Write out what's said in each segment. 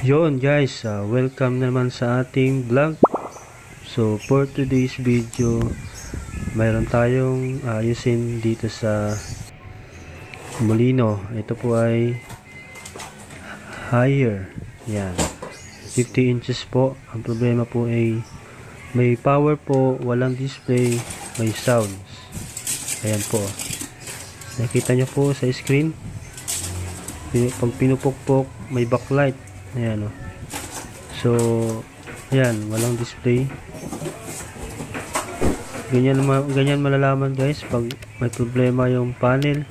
Yon guys, welcome naman sa ating vlog. So for today's video, mayroon tayong ayusin dito sa molino. Ito po ay higher. Yan, 50 inches po. Ang problema po ay may power po, walang display, may sounds. Ayan po, nakita nyo po sa screen. Pag pinupukpok, may backlight. Ayan o. So, ayan, walang display. Ganyan malalaman guys pag may problema yung panel.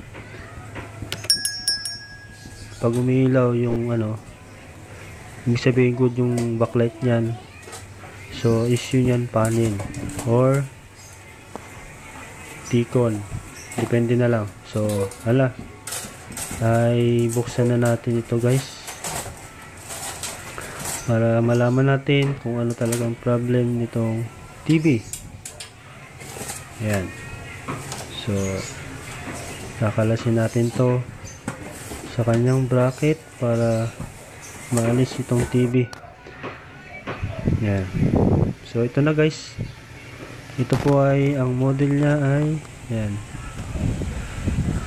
Pag umiilaw yung ibig sabihin good yung backlight nyan. So, issue nyan panel or T-con. Depende na lang. So, ay buksan na natin ito guys, para malaman natin kung ano talagang problem nitong TV. Ayan. So, kakalasin natin to sa kanyang bracket para maalis itong TV. Ayan. So, ito na guys. Ito po ay, ang model niya ay, ayan.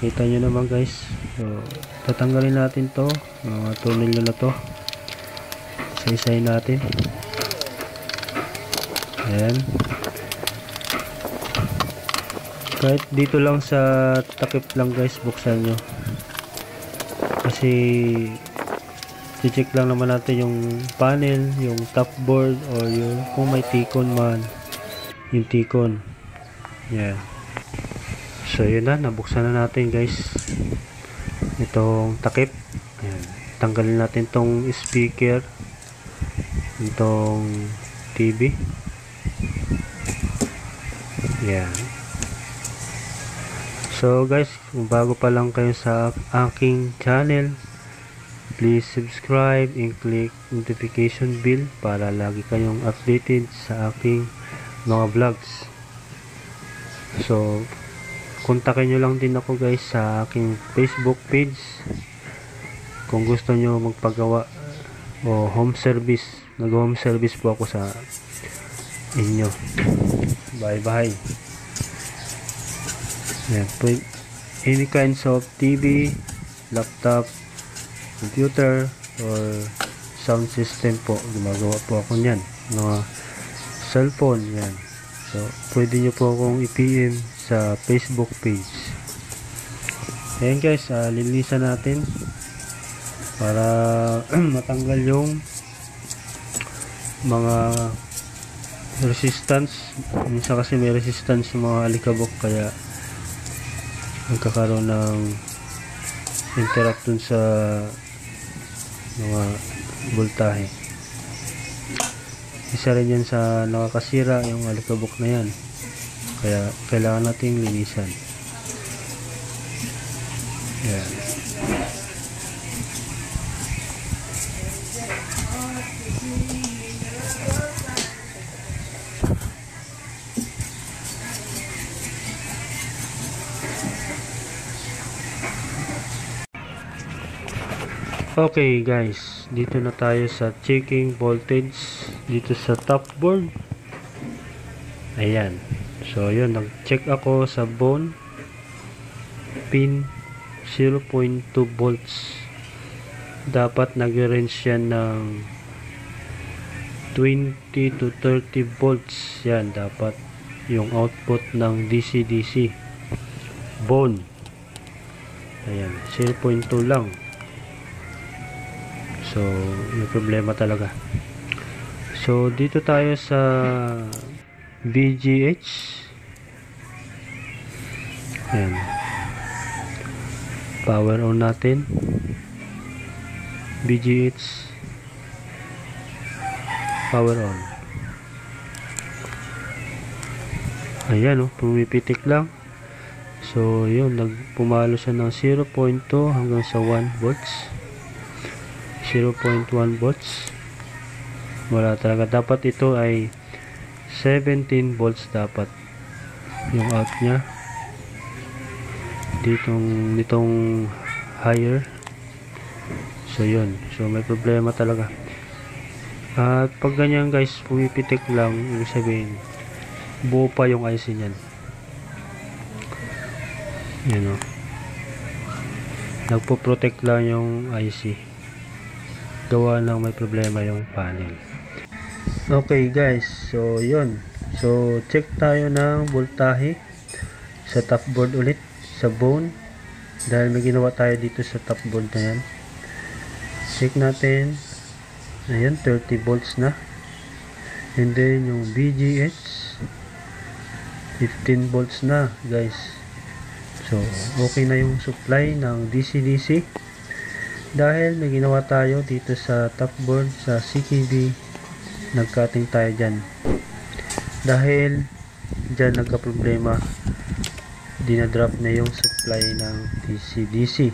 Kita nyo naman guys. So, tatanggalin natin to, mga tornilyo na to. Isa-isahin natin. Ayan. Kahit dito lang sa takip lang guys, buksan nyo. Kasi i-check lang naman natin yung panel, yung top board, or yung kung may T-con man, yung T-con. Ayan. So yun na, nabuksan na natin guys itong takip. Ayan. Tanggalin natin tong speaker, itong TV. Yan. So guys, kung bago pa lang kayo sa aking channel, please subscribe and click notification bell para lagi kayong updated sa aking mga vlogs. So kontakin nyo lang din ako guys sa aking Facebook page kung gusto nyo magpagawa o home service. Nag-home service po ako sa inyo. Bye bye. Yan. Any kinds of TV, laptop, computer, or sound system po, gumagawa po ako nyan. Mga cellphone, yan. So, pwede nyo po akong i-PM sa Facebook page. Ayan guys, lilinisan natin para matanggal yung mga resistance. Minsan kasi may resistance sa mga alikabok, kaya nagkakaroon ng interact dun sa mga voltahe. Isa rin yan sa nakakasira yung alikabok na yan, kaya kailangan nating linisan. Yan. Okay guys, dito na tayo sa checking voltage dito sa top board. Ayan. So yun, nag-check ako sa bone pin 0.2 volts. Dapat nag-range yan ng 20 to 30 volts. Yan, dapat yung output ng DC-DC bone. Ayan, 0.2 lang. So, may problema talaga. So, dito tayo sa VGH. Ayan. Power on natin. VGH. Power on. Ayan o, pumipitik lang. So, yun, nagpumalo siya ng 0.2 hanggang sa 1 volts. 0.1 volts. Wala talaga. Dapat ito ay 17 volts dapat yung out nya. Nitong higher. So yun. So may problema talaga. At pag ganyan guys, pumipitik lang, ibig sabihin buo pa yung IC niyan. Yan o, nagpo-protect lang yung IC, gawa ng may problema yung panel. Okay guys, so yun, so check tayo ng voltahe sa top board ulit, sa bone, dahil may ginawa tayo dito sa top board na yan. Check natin, ayan, 30 volts na. And then yung VGH 15 volts na guys. So okay na yung supply ng DC-DC, dahil may ginawa tayo dito sa top board sa CKB. Nagcutting tayo dyan, dahil dyan nagka-problema, dinadrop na yung supply ng DC-DC.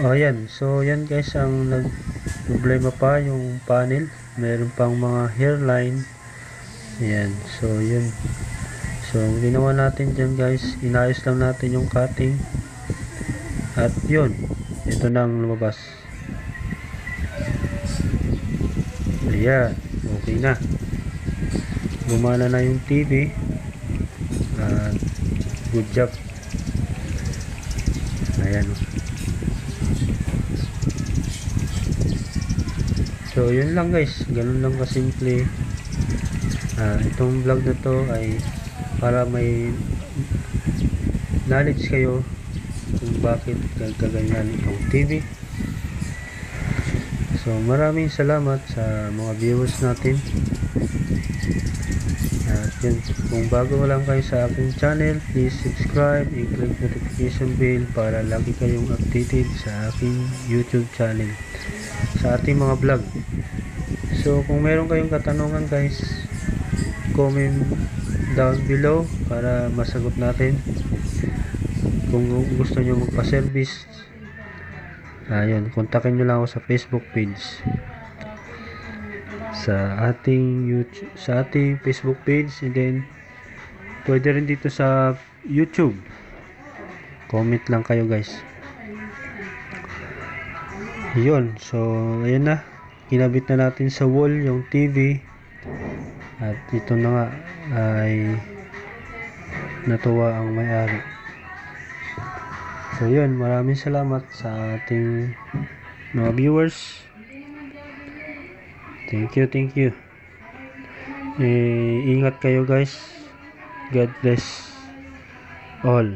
Ayan, so yan guys, ang nag-problema pa yung panel, meron pang mga hairline. Ayan, so yun. So ginawa natin dyan guys, inayos lang natin yung cutting, at yun, ito nang lumabas. Ayan, okay na, gumana na yung TV. Good job. Ayan. So yun lang guys, ganun lang kasimple. Itong vlog na to ay para may knowledge kayo kung bakit gaganyan itong TV. So maraming salamat sa mga viewers natin. At yun, kung bago lang kayo sa aking channel, please subscribe and click notification bell para lagi kayong updated sa aking YouTube channel, sa ating mga vlog. So kung meron kayong katanungan guys, comment down below para masagot natin. Kung gusto nyo magpa-service, ayun, kontakin nyo lang ako sa Facebook page, sa ating YouTube, sa ating Facebook page, and then pwede rin dito sa YouTube. Comment lang kayo guys. Yun, so ayun na, kinabit na natin sa wall yung TV, at ito na nga ay natuwa ang may-ari. So yun, maraming salamat sa ating mga viewers. Thank you. Ingat kayo guys. God bless all.